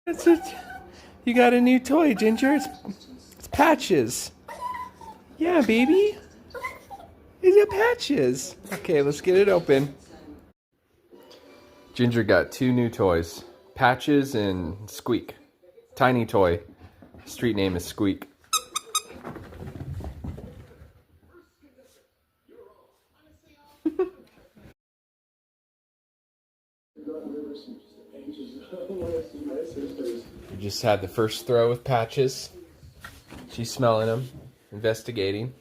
That's it. You got a new toy, Ginger. It's Patches. Yeah, baby. It's got Patches. Okay, let's get it open. Ginger got two new toys. Patches and Squeak. Tiny toy. Street name is Squeak. We just had the first throw with Patches. She's smelling them, investigating.